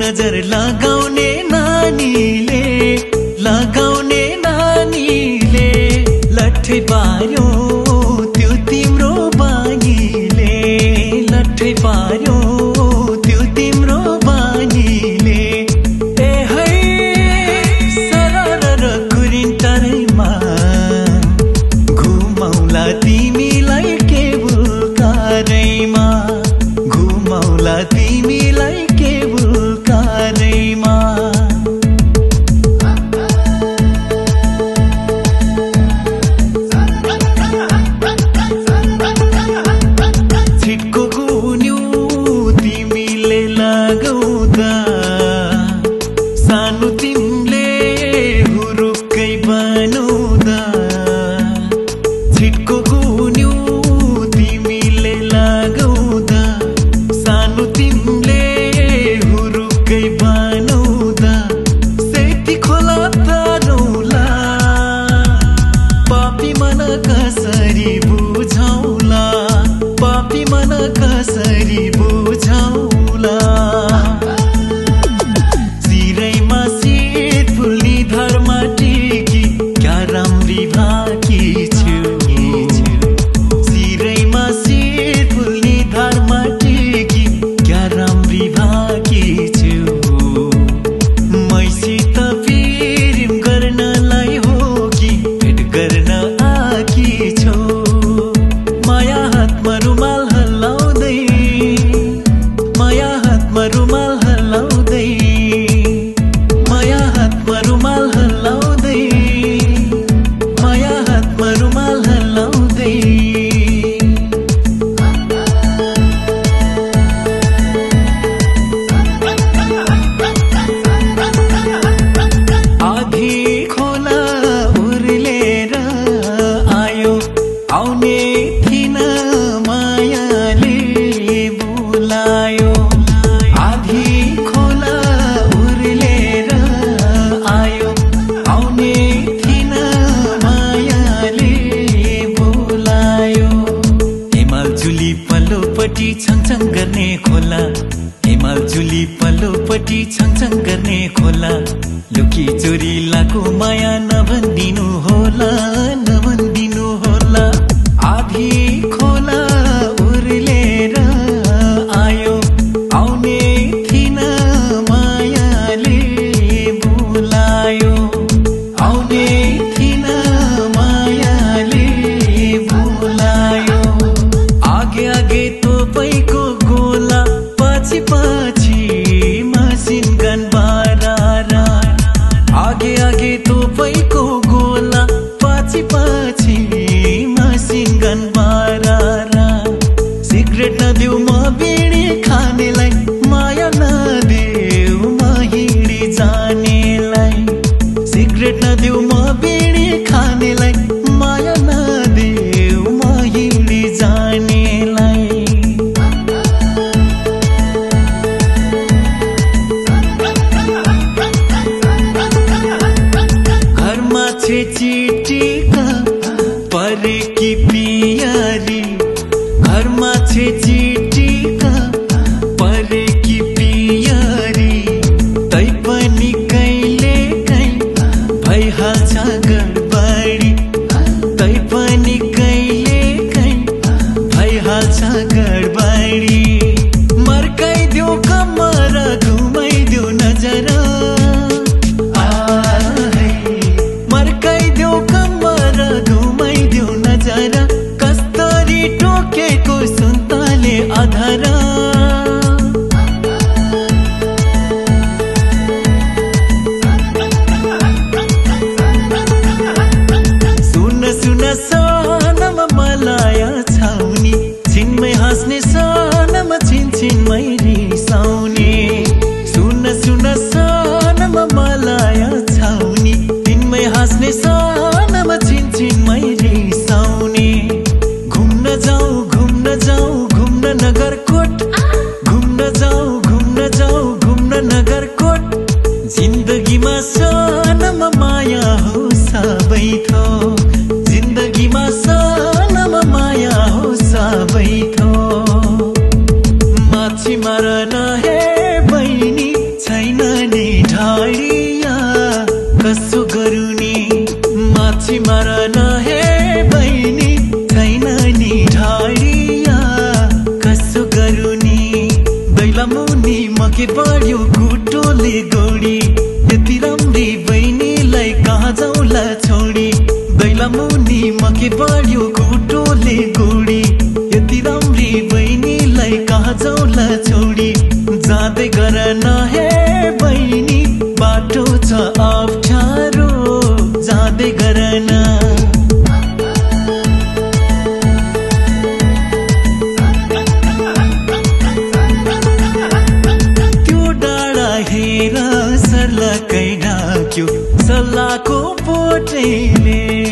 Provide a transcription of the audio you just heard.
नजर लगाउने नानीले लट्ठै पार्यो त्यो तिम्रो बानीले लट्ठै पार्यो त्यो तिम्रो बानीले ए है सरर कुरिन्टरमा घुमाउला तिमीलाई केबुल कारमा घुमाउला तिमीलाई केबुल कारमा सानो तिमीले हुरुक्कै बनाउँदा छिटको गुन्यौ तिमीले लगाउँदा सानो तिमीले हुरुक्कै बनाउँदा सेती खोला तारौला पापी मन कसरी बुझाउला पापी मन कसरी बुझाउला आउने थिन मायाले बोलायो आधी खोला उर्लेर आयो आउने थिन मायाले बोलायो हिमाल जुली पल्लोपट्टि छङछङ गर्ने खोला हिमाल जुली पल्लोपट्टि छङछङ गर्ने खोला लुकी चोरी लाको माया नभन्दिनु होला नभन्दिनु होला आधी खोला उर्लेर आयो आउने थिन मायाले बोलायो आउने थिन मायाले बोलायो आगे आगे तोपैको गोला पछि पछि मसिन गन बारारा आगे आगे तोपैको गोला पछि पछि मसिन गन बारारा सिगरेट नदेऊ म बिडी खानेलाई माया नदेऊ म हिँडी जानेलाई सिगरेट नदेऊ म बिडी खानेलाई माया नदेऊ म हिँडी जानेलाई घरमा चिटिका परेकी पियारी घरमा चिटिका परेकी पियारी तै पनि कहिले काहीँ भइहाल्छ गडबडी तै पनि कहिले काहीँ भइहाल्छ गडबडी मर्काइदेऊ कम्मर घुमाइदेऊ नजर मर्काइदेऊ कम्मर घुमाइदेऊ नजर कस्तरी टोकेको सुन्तले आधार सुन सुन सानमा मलाया छाउनी छिनमै हाँस्ने सानमा छिनछिनमै रिसाउने सुन सुन सानमा मलाया छाउनी तिनमै हाँस्ने सानमा छिनछिनमै रिसाउने घुम्न जाऊ घुम्न नगरकोट घुम्न जाऊ घुम्न नगरकोट जिन्दगीमा सानमा माया हो सबै थोक जिन्दगीमा सानमा माया हो सबै थोक माछी मारन हे बहिनी छै मके बढ्यो कुटोले गोडी यति राम्री बहिनीलाई कहाँ जाउँला छोडी दैला मुनि मके बढ्यो कुटोले गोडी यति राम्री बहिनीलाई कहाँ जाउँला छोडी जाँदै गर न हे बहिनी बाटो छ अप्ठ्यारो जाँदै गर न हेर सर्लकै ढाक्यो सल्लाहको पोटेले